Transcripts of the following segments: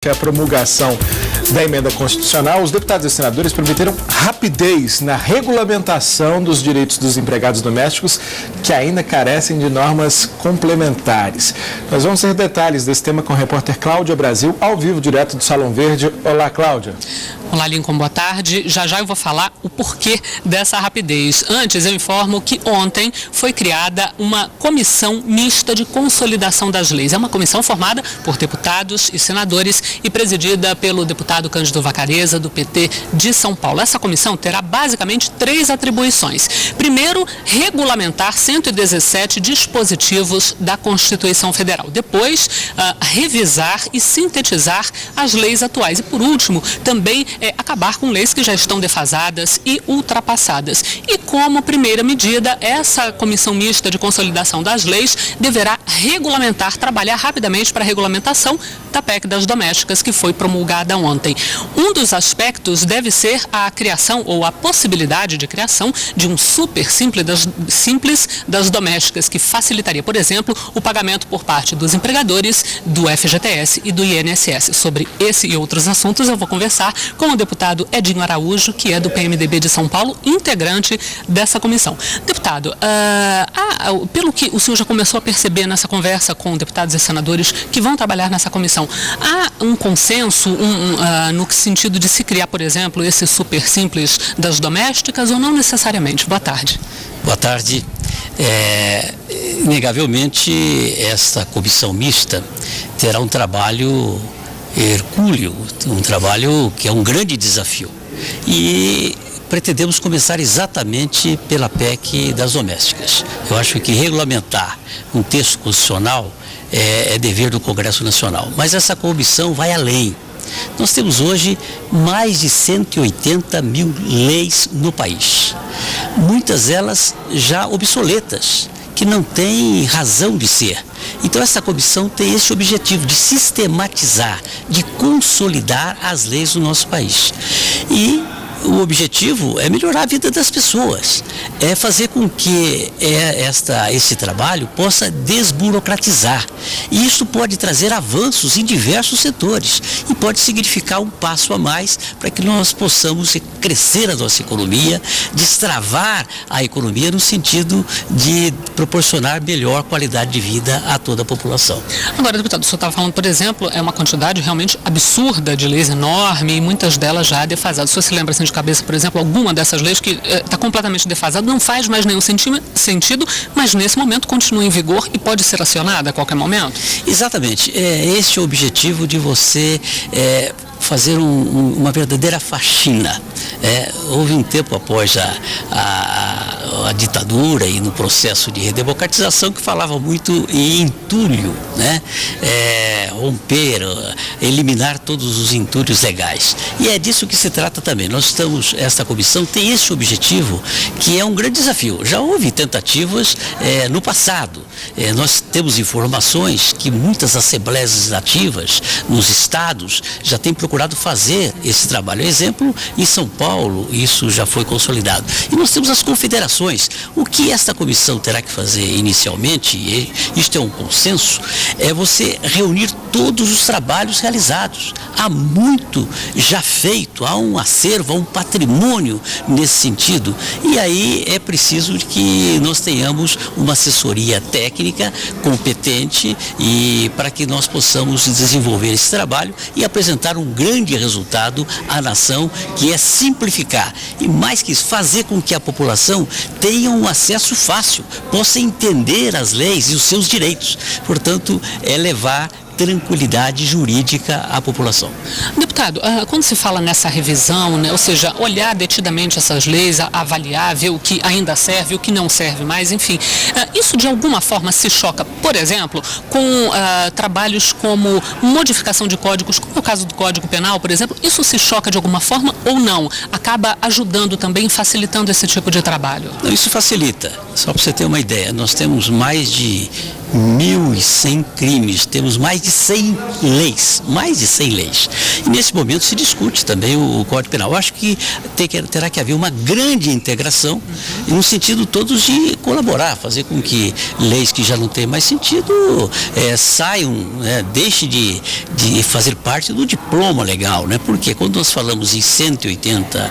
que é a promulgação da emenda constitucional, os deputados e senadores prometeram rapidez na regulamentação dos direitos dos empregados domésticos que ainda carecem de normas complementares. Nós vamos ter detalhes desse tema com a repórter Cláudia Brasil, ao vivo, direto do Salão Verde. Olá, Cláudia. Olá, Lincoln, boa tarde. Já eu vou falar o porquê dessa rapidez. Antes, eu informo que ontem foi criada uma comissão mista de consolidação das leis. É uma comissão formada por deputados e senadores e presidida pelo deputado Cândido Vacarezza, do PT de São Paulo. Essa comissão terá basicamente 3 atribuições. Primeiro, regulamentar 117 dispositivos da Constituição Federal. Depois, revisar e sintetizar as leis atuais. E, por último, também acabar com leis que já estão defasadas e ultrapassadas. E como primeira medida, essa comissão mista de consolidação das leis deverá trabalhar rapidamente para a regulamentação da PEC das domésticas, que foi promulgada ontem. Um dos aspectos deve ser a criação ou a possibilidade de criação de um super simples das domésticas, que facilitaria, por exemplo, o pagamento por parte dos empregadores do FGTS e do INSS. Sobre esse e outros assuntos eu vou conversar com o deputado Edinho Araújo, que é do PMDB de São Paulo, integrante dessa comissão. Deputado, pelo que o senhor já começou a perceber nessa conversa com deputados e senadores que vão trabalhar nessa comissão, há um consenso no sentido de se criar, por exemplo, esse super simples das domésticas ou não necessariamente? Boa tarde. Boa tarde. Inegavelmente, esta comissão mista terá um trabalho hercúleo, um trabalho que é um grande desafio. E pretendemos começar exatamente pela PEC das domésticas. Eu acho que regulamentar um texto constitucional é dever do Congresso Nacional. Mas essa comissão vai além. Nós temos hoje mais de 180 mil leis no país. Muitas delas já obsoletas, que não têm razão de ser. Então essa comissão tem esse objetivo de sistematizar, de consolidar as leis do nosso país. E o objetivo é melhorar a vida das pessoas, é fazer com que esse trabalho possa desburocratizar. E isso pode trazer avanços em diversos setores e pode significar um passo a mais para que nós possamos crescer a nossa economia, destravar a economia no sentido de proporcionar melhor qualidade de vida a toda a população. Agora, deputado, o senhor estava falando, por exemplo, é uma quantidade realmente absurda de leis, enorme, e muitas delas já defasadas. O senhor se lembra assim, de cabeça, por exemplo, alguma dessas leis que está completamente defasada, não faz mais nenhum sentido, mas nesse momento continua em vigor e pode ser acionada a qualquer momento? Exatamente. Esse é o objetivo de você fazer uma verdadeira faxina. Houve um tempo após a ditadura e no processo de redemocratização que falava muito em entulho, né? Romper, eliminar todos os entulhos legais. E é disso que se trata também. Esta comissão tem esse objetivo, que é um grande desafio. Já houve tentativas no passado. Nós temos informações que muitas assembleias legislativas nos estados já têm procurado fazer esse trabalho. Exemplo, em São Paulo, isso já foi consolidado. E nós temos as confederações. O que esta comissão terá que fazer inicialmente, e isto é um consenso, é você reunir todos os trabalhos realizados. Há muito já feito, há um acervo, há um patrimônio nesse sentido. E aí é preciso que nós tenhamos uma assessoria técnica competente e para que nós possamos desenvolver esse trabalho e apresentar um grande resultado à nação, que é simplificar e, mais que isso, fazer com que a população tenha um acesso fácil, possa entender as leis e os seus direitos. Portanto, é levar tranquilidade jurídica à população. Deputado, quando se fala nessa revisão, né, ou seja, olhar detidamente essas leis, avaliar, ver o que ainda serve, o que não serve mais, enfim, isso de alguma forma se choca, por exemplo, com trabalhos como modificação de códigos, como é o caso do Código Penal, por exemplo, isso se choca de alguma forma ou não? Acaba ajudando também, facilitando esse tipo de trabalho? Não, isso facilita. Só para você ter uma ideia, nós temos mais de 1.100 crimes, temos mais de 100 leis, E nesse momento se discute também o Código Penal. Eu acho que terá que haver uma grande integração, no sentido todos de colaborar, fazer com que leis que já não têm mais sentido saiam, deixe de fazer parte do diploma legal, né? Porque quando nós falamos em 180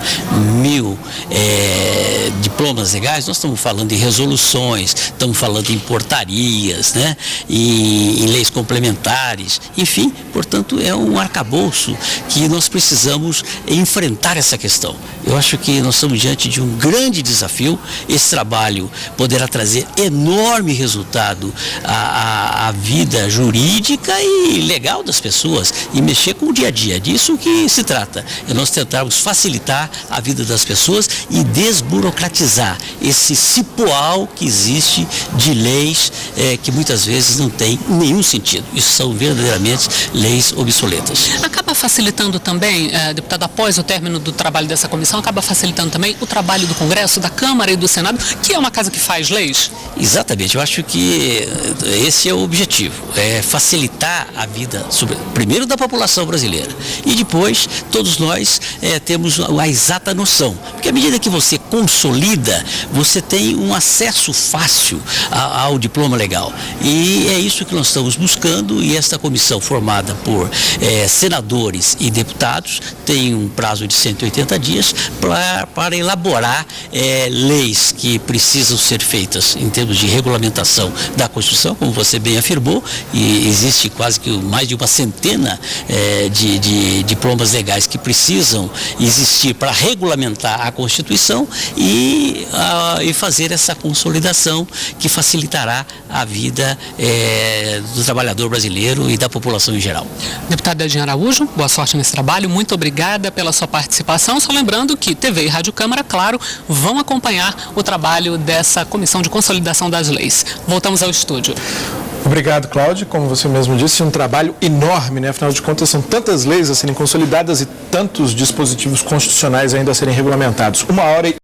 mil diplomas legais, nós estamos falando em resoluções, estamos falando em portarias, né? E em leis complementares, enfim, portanto é um arcabouço que nós precisamos enfrentar essa questão. Eu acho que nós estamos diante de um grande desafio. Esse trabalho poderá trazer enorme resultado à vida jurídica e legal das pessoas e mexer com o dia a dia. Disso que se trata, é nós tentarmos facilitar a vida das pessoas e desburocratizar esse cipoal que existe de leis que muitas vezes não tem nenhum sentido. Isso são verdadeiramente leis obsoletas. Acaba facilitando também, deputado, após o término do trabalho dessa comissão, acaba facilitando também o trabalho do Congresso, da Câmara e do Senado, que é uma casa que faz leis? Exatamente, eu acho que esse é o objetivo, é facilitar a vida, primeiro da população brasileira, e depois todos nós temos a exata noção, porque à medida que você consolida, você tem um acesso fácil ao diploma legal, e é isso que nós estamos buscando, e esta comissão formada por senadores e deputados tem um prazo de 180 dias para elaborar leis que precisam ser feitas em termos de regulamentação da Constituição, como você bem afirmou, e existe quase que mais de uma centena de diplomas legais que precisam existir para regulamentar a Constituição e fazer essa consolidação que facilitará a vida do trabalhador brasileiro e da população em geral. Deputado Edinho Araújo, boa sorte nesse trabalho, muito obrigada pela sua participação. Só lembrando que TV e Rádio Câmara, claro, vão acompanhar o trabalho dessa Comissão de Consolidação das Leis. Voltamos ao estúdio. Obrigado, Cláudio. Como você mesmo disse, um trabalho enorme, né? Afinal de contas, são tantas leis a serem consolidadas e tantos dispositivos constitucionais ainda a serem regulamentados. 1h